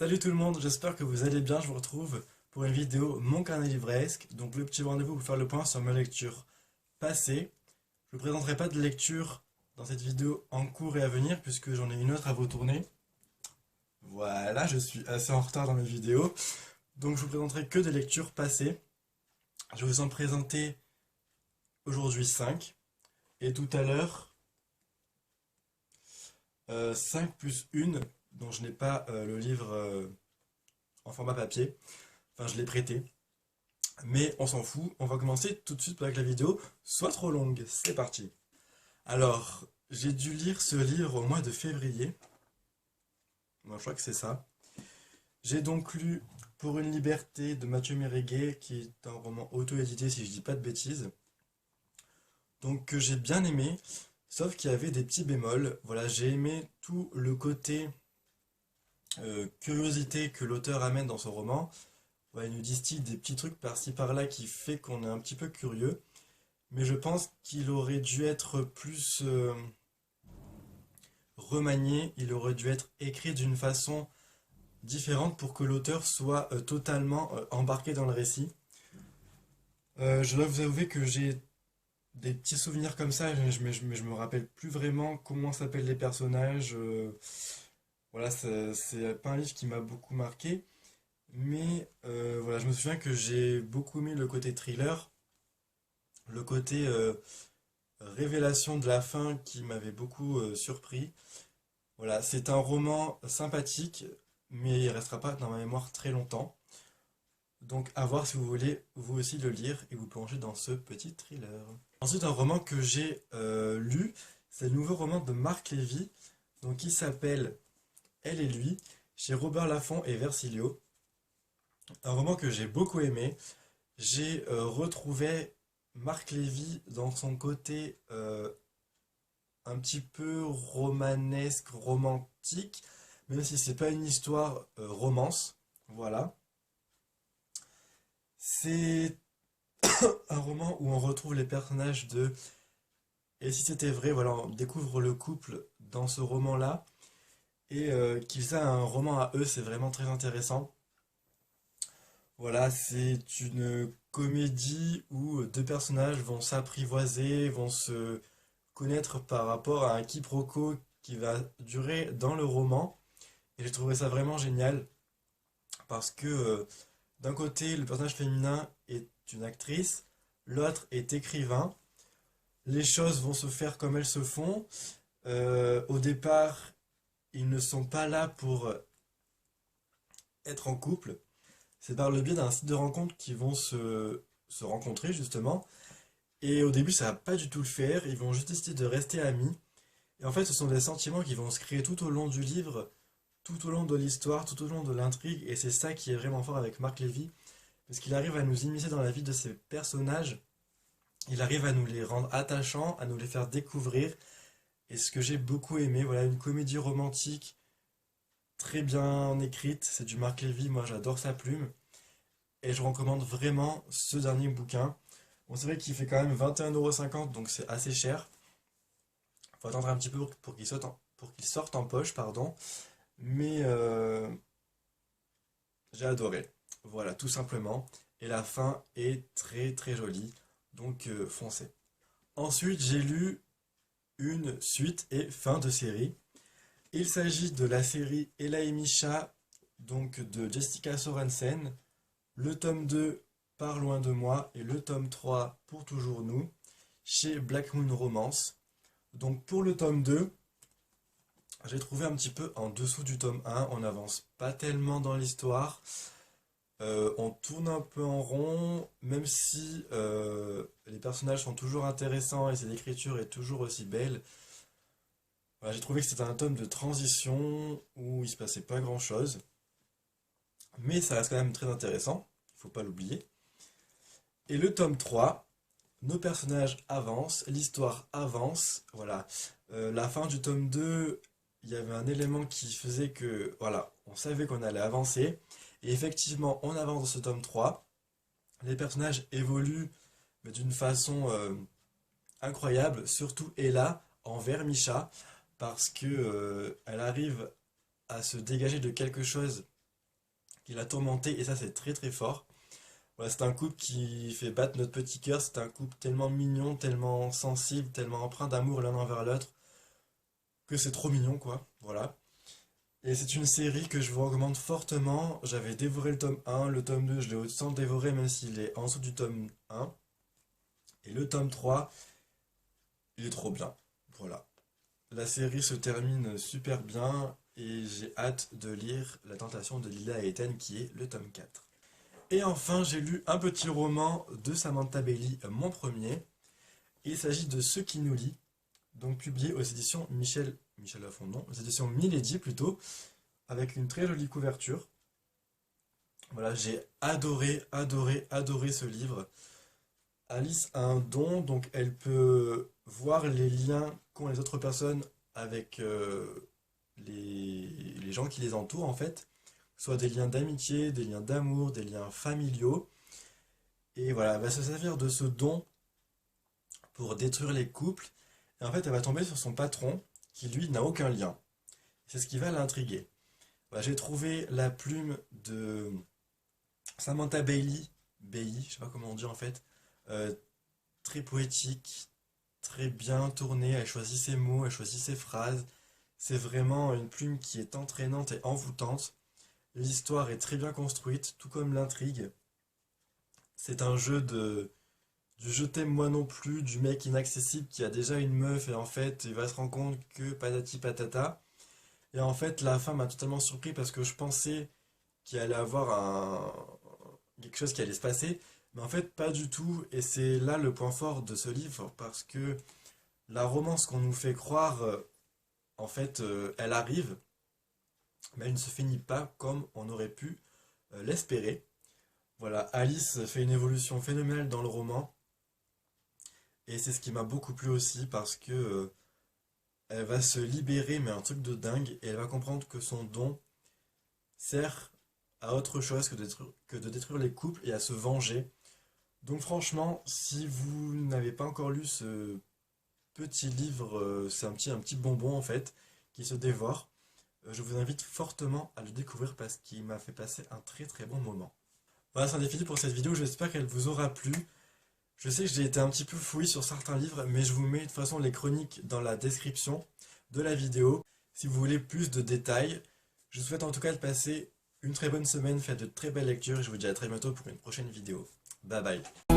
Salut tout le monde, j'espère que vous allez bien. Je vous retrouve pour une vidéo Mon carnet livresque. Donc le petit rendez-vous pour faire le point sur ma lecture passée. Je ne vous présenterai pas de lecture dans cette vidéo en cours et à venir puisque j'en ai une autre à vous tourner. Voilà, je suis assez en retard dans mes vidéos. Donc je vous présenterai que des lectures passées. Je vais vous en présenter aujourd'hui 5 et tout à l'heure 5 plus 1 dont je n'ai pas le livre en format papier. Enfin, je l'ai prêté. Mais on s'en fout. On va commencer tout de suite pour que la vidéo soit trop longue. C'est parti. Alors, j'ai dû lire ce livre au mois de février. Moi, je crois que c'est ça. J'ai donc lu Pour une liberté de Mathieu Méréguet, qui est un roman auto-édité, si je dis pas de bêtises. Donc, que j'ai bien aimé, sauf qu'il y avait des petits bémols. Voilà, j'ai aimé tout le côté curiosité que l'auteur amène dans son roman. Ouais, il nous distille des petits trucs par-ci par-là qui fait qu'on est un petit peu curieux. Mais je pense qu'il aurait dû être plus remanié, il aurait dû être écrit d'une façon différente pour que l'auteur soit totalement embarqué dans le récit. Je dois vous avouer que j'ai des petits souvenirs comme ça, mais je me rappelle plus vraiment comment s'appellent les personnages. Voilà, c'est pas un livre qui m'a beaucoup marqué. Mais voilà, je me souviens que j'ai beaucoup aimé le côté thriller, le côté révélation de la fin qui m'avait beaucoup surpris. Voilà, c'est un roman sympathique, mais il restera pas dans ma mémoire très longtemps. Donc à voir si vous voulez vous aussi le lire et vous plonger dans ce petit thriller. Ensuite, un roman que j'ai lu, c'est le nouveau roman de Marc Lévy, donc qui s'appelle Elle et lui, chez Robert Laffont et Versilio. Un roman que j'ai beaucoup aimé. J'ai retrouvé Marc Lévy dans son côté un petit peu romanesque, romantique, même si c'est pas une histoire romance. Voilà. C'est un roman où on retrouve les personnages de Et si c'était vrai, voilà, on découvre le couple dans ce roman-là. Et qu'ils aient un roman à eux, c'est vraiment très intéressant. Voilà, c'est une comédie où deux personnages vont s'apprivoiser, vont se connaître par rapport à un quiproquo qui va durer dans le roman. Et j'ai trouvé ça vraiment génial parce que d'un côté, le personnage féminin est une actrice, l'autre est écrivain. Les choses vont se faire comme elles se font. Au départ, ils ne sont pas là pour être en couple. C'est par le biais d'un site de rencontre qu'ils vont se rencontrer justement. Et au début, ça va pas du tout le faire. Ils vont juste décider de rester amis. Et en fait, ce sont des sentiments qui vont se créer tout au long du livre, tout au long de l'histoire, tout au long de l'intrigue. Et c'est ça qui est vraiment fort avec Marc Lévy. Parce qu'il arrive à nous immiscer dans la vie de ces personnages. Il arrive à nous les rendre attachants, à nous les faire découvrir. Et ce que j'ai beaucoup aimé, voilà, une comédie romantique très bien écrite. C'est du Marc Lévy, moi j'adore sa plume. Et je recommande vraiment ce dernier bouquin. Bon, c'est vrai qu'il fait quand même 21,50 €, donc c'est assez cher. Faut attendre un petit peu pour qu'il sorte en poche, pardon. Mais j'ai adoré. Voilà, tout simplement. Et la fin est très très jolie. Donc foncez. Ensuite, j'ai lu une suite et fin de série. Il s'agit de la série Ella et Misha, donc de Jessica Sorensen. Le tome 2, Par loin de moi, et le tome 3, Pour toujours nous, chez Black Moon Romance. Donc pour le tome 2, j'ai trouvé un petit peu en dessous du tome 1, on n'avance pas tellement dans l'histoire. On tourne un peu en rond, même si les personnages sont toujours intéressants et l'écriture est toujours aussi belle. Voilà, j'ai trouvé que c'était un tome de transition où il se passait pas grand-chose. Mais ça reste quand même très intéressant, il faut pas l'oublier. Et le tome 3, nos personnages avancent, l'histoire avance, voilà. La fin du tome 2, il y avait un élément qui faisait que, voilà, on savait qu'on allait avancer. Et effectivement, on avance dans ce tome 3. Les personnages évoluent mais d'une façon incroyable, surtout Ella envers Misha, parce que elle arrive à se dégager de quelque chose qui l'a tourmenté, et ça c'est très très fort. Voilà, c'est un couple qui fait battre notre petit cœur, c'est un couple tellement mignon, tellement sensible, tellement empreint d'amour l'un envers l'autre, que c'est trop mignon quoi, voilà. Et c'est une série que je vous recommande fortement. J'avais dévoré le tome 1, le tome 2, je l'ai autant dévoré même s'il est en dessous du tome 1. Et le tome 3, il est trop bien. Voilà. La série se termine super bien et j'ai hâte de lire La Tentation de Lila et Ethan qui est le tome 4. Et enfin, j'ai lu un petit roman de Samantha Bailey, mon premier. Il s'agit de Ce qui nous lie, donc publié aux éditions Michel Lafon, non, aux éditions Milady plutôt, avec une très jolie couverture. Voilà, j'ai adoré, adoré, adoré ce livre. Alice a un don, donc elle peut voir les liens qu'ont les autres personnes avec les gens qui les entourent en fait, soit des liens d'amitié, des liens d'amour, des liens familiaux. Et voilà, elle va se servir de ce don pour détruire les couples. Et en fait, elle va tomber sur son patron, qui lui n'a aucun lien. C'est ce qui va l'intriguer. Voilà, j'ai trouvé la plume de Samantha Bailey, je sais pas comment on dit en fait, euh, très poétique, très bien tournée, elle choisit ses mots, elle choisit ses phrases. C'est vraiment une plume qui est entraînante et envoûtante. L'histoire est très bien construite, tout comme l'intrigue. C'est un jeu du je t'aime moi non plus, du mec inaccessible qui a déjà une meuf et en fait il va se rendre compte que patati patata. Et en fait la femme m'a totalement surpris parce que je pensais qu'il allait avoir quelque chose qui allait se passer, mais en fait pas du tout. Et c'est là le point fort de ce livre parce que la romance qu'on nous fait croire, en fait, elle arrive, mais elle ne se finit pas comme on aurait pu l'espérer. Voilà, Alice fait une évolution phénoménale dans le roman. Et c'est ce qui m'a beaucoup plu aussi parce que elle va se libérer, mais un truc de dingue, et elle va comprendre que son don sert à autre chose que de détruire les couples et à se venger. Donc franchement, si vous n'avez pas encore lu ce petit livre, c'est un petit bonbon en fait, qui se dévore, je vous invite fortement à le découvrir parce qu'il m'a fait passer un très très bon moment. Voilà, c'en est fini pour cette vidéo, j'espère qu'elle vous aura plu. Je sais que j'ai été un petit peu fouillé sur certains livres, mais je vous mets de toute façon les chroniques dans la description de la vidéo. Si vous voulez plus de détails, je vous souhaite en tout cas de passer une très bonne semaine, faites de très belles lectures et je vous dis à très bientôt pour une prochaine vidéo. Bye bye.